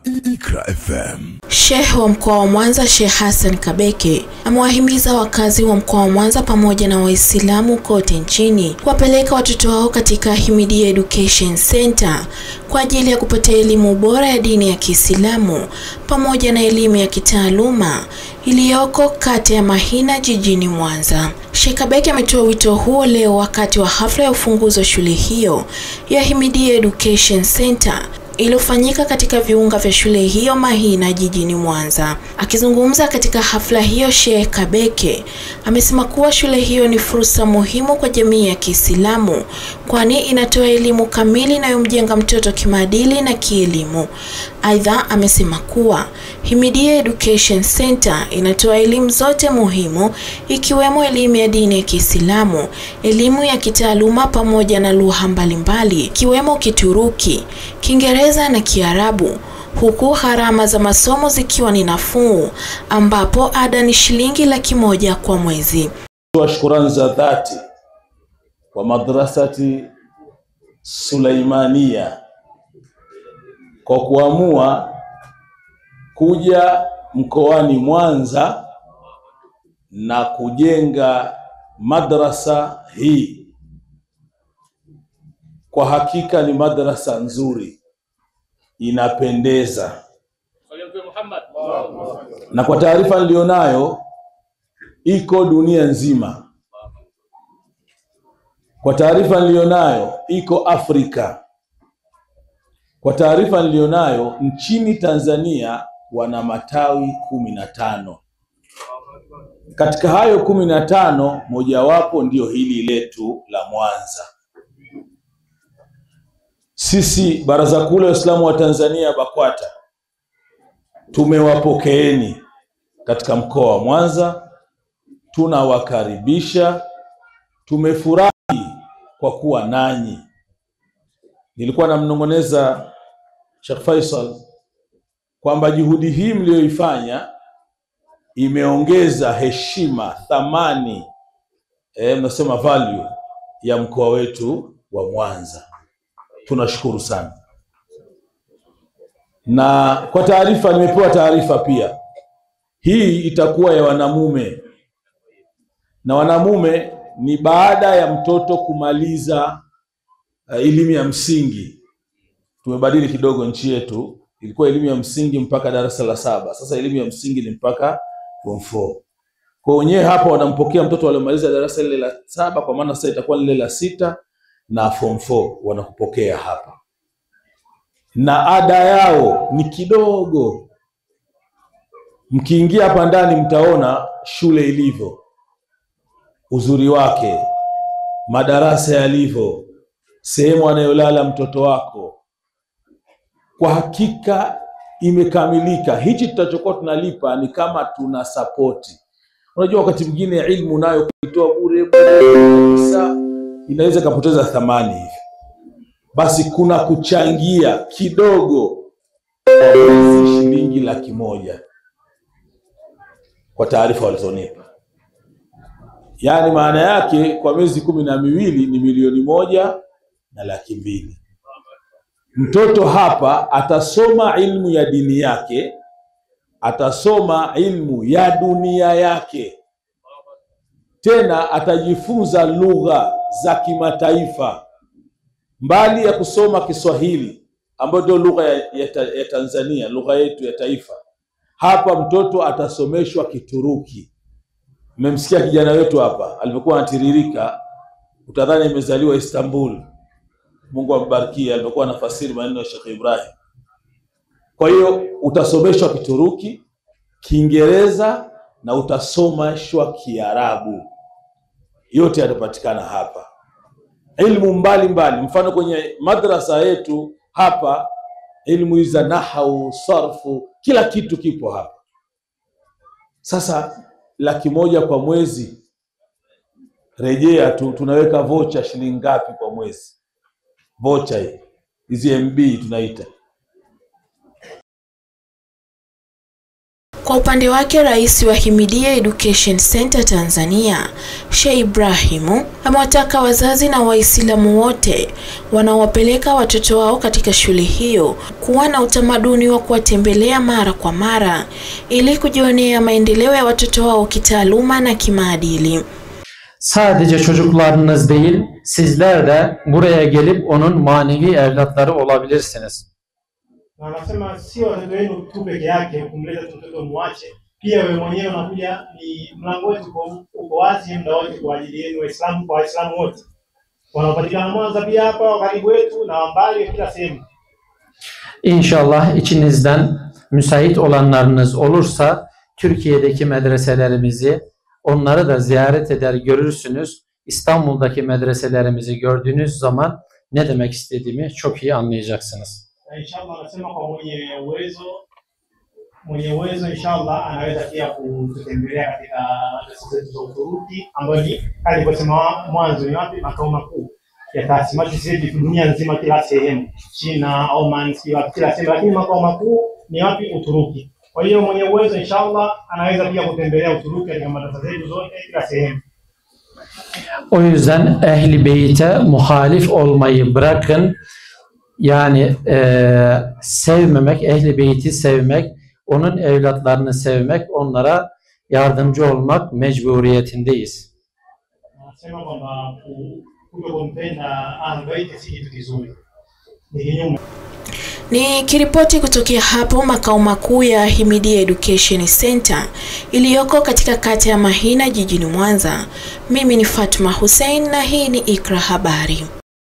Iqra FM. Sheikh wa mkoa wa Mwanza Sheikh Hassan Kabeke amewahimiza wakazi wa mkoa wa Mwanza pamoja na Waislamu kote nchini kuwapeleka watoto wao katika Himidia Education Center kwa ajili ya kupata elimu bora ya dini ya Kiislamu pamoja na elimu ya kitaaluma iliyoko kata ya Mahina jijini Mwanza. Sheikh Kabeke ametoa wito huo leo wakati wa hafla ya ufunguzi wa shule hiyo ya Himidia Education Center iliyofanyika katika viunga vya shule hiyo Mahina jijini Mwanza. Akizungumza katika hafla hiyo, Sheikh Kabeke amesema kuwa shule hiyo ni fursa muhimu kwa jamii ya Kiislamu kwani inatoa elimu kamili inayomjenga mtoto kimaadili na kielimu. Aidha, amesema kuwa Himidia Education Center inatoa elimu zote muhimu ikiwemo elimu ya dini ya Kiislamu, elimu ya kitaaluma pamoja na lugha mbalimbali ikiwemo Kituruki, Kiingereza na Kiarabu, huku gharama za masomo zikiwa ni nafuu ambapo ada ni shilingi 100,000 kwa mwezi. Shukrani za dhati kwa Madrasati Sulaimania kwa kuamua kuja mkoani Mwanza na kujenga madrasa hii. Kwa hakika ni madrasa nzuri, inapendeza. Na kwa taarifa nilionayo iko dunia nzima. Kwa taarifa nilionayo iko Afrika. Kwa taarifa nilionayo nchini Tanzania wana matawi 15. Katika hayo 15 mojawapo ndio hili letu la Mwanza. Sisi Baraza Kuu la Waislamu wa Tanzania BAKWATA tumewapokeeni katika mkoa wa Mwanza, tunawakaribisha, tumefurahi kwa kuwa nanyi. Nilikuwa namnong'oneza Sheikh Faisal kwamba juhudi hii mlioifanya imeongeza heshima, thamani, mnasema value ya mkoa wetu wa Mwanza. Tunashukuru sana. Na kwa taarifa, nimepewa taarifa pia, hii itakuwa ya wanamume, na wanamume ni baada ya mtoto kumaliza elimu ya msingi. Tumebadili kidogo nchi yetu, ilikuwa elimu ya msingi mpaka darasa la 7, sasa elimu ya msingi ni mpaka form 4. Kwa wenyewe hapa wanampokea mtoto aliyemaliza darasa lile la 7, kwa maana sasa itakuwa lile la 6 na form 4 wanakupokea hapa. Na ada yao ni kidogo. Mkiingia hapa ndani mtaona shule ilivyo, uzuri wake, madarasa yalivyo, sehemu anayolala mtoto wako. Kwa hakika imekamilika. Hichi tutachokuwa tunalipa ni kama tuna support. Unajua wakati mwingine ilmu nayo kuitoa bure kabisa inaweza kupoteza thamani hivi. Basi kuna kuchangia kidogo kwa mwezi shilingi 100,000 kwa taarifa walizonipa. Yaani maana yake kwa miezi 12 ni 1,200,000. Mtoto hapa atasoma ilmu ya dini yake, atasoma ilmu ya dunia yake, tena atajifunza lugha za kimataifa. Mbali ya kusoma Kiswahili ambayo ndio lugha ya Tanzania, lugha yetu ya taifa, hapa mtoto atasomeshwa Kituruki. Mmemsikia kijana wetu hapa alipokuwa anatiririka, utadhani amezaliwa Istanbul. Mungu ambarikie, alipokuwa anafasiri maneno ya Sheikh Ibrahim. Kwa hiyo utasomeshwa Kituruki, Kiingereza na utasomeshwa Kiarabu. Yote yatapatikana hapa. Elimu mbalimbali, mfano kwenye madrasa yetu hapa, elimu za nahwu, sarfu, kila kitu kipo hapa. Sasa 100,000 kwa mwezi, rejea tu, tunaweka vocha shilingi ngapi kwa mwezi? Vocha hizi MB tunaita. Kwa upande wake, rais wa Himidia Education Center Tanzania, Sheikh Ibrahimu, amewataka wazazi na Waislamu wote wanaowapeleka watoto wao katika shule hiyo kuwa na utamaduni wa kuwatembelea mara kwa mara ili kujionea maendeleo ya watoto wao kitaaluma na kimaadili. Sadece çocuklarınız değil, sizler de buraya gelip onun manevi evlatları olabilirsiniz. Anasema sio watoto wenu tu peke yake kumleta mtoto muache, pia wewe mwenyewe unakuja, ni mlango wetu uko wazi muda wote kwa ajili yenu Waislamu, kwa Waislamu wote wanaopatikana Mwanza pia hapa karibu wetu na mbali kila sehemu. İnşallah içinizden müsait olanlarınız olursa Türkiye'deki medreselerimizi, onları da ziyaret eder görürsünüz. İstanbul'daki medreselerimizi gördüğünüz zaman ne demek istediğimi çok iyi anlayacaksınız. Inshallah anasema kwa mwenye uwezo inshallah anaweza pia kutembelea katika madrasa za Uturuki ambayo ni aliposema mwanzo ni wapi makao makuu ya taasisi zetu dunia nzima, kila sehemu, China, Oman, kila sehemu, lakini makao makuu ni wapi? Uturuki. Kwa hiyo mwenye uwezo inshallah anaweza pia kutembelea Uturuki katika madrasa zetu zote kila sehemu. O yüzden Ehl-i Beyt'e muhalif olmayı bırakın. Yani sevmemek, Ehl-i Beyt'i sevmek, onun evlatlarını sevmek, onlara yardımcı olmak mecburiyetindeyiz. Anasema kwamba kutokumpenda Ahlul-Beyt si kitu kizuri. Nikiripoti kutokea hapo makao makuu ya Himidia Education Center iliyoko katika kata ya Mahina jijini Mwanza, mimi ni Fatma Hussein na hii ni Iqra Habari.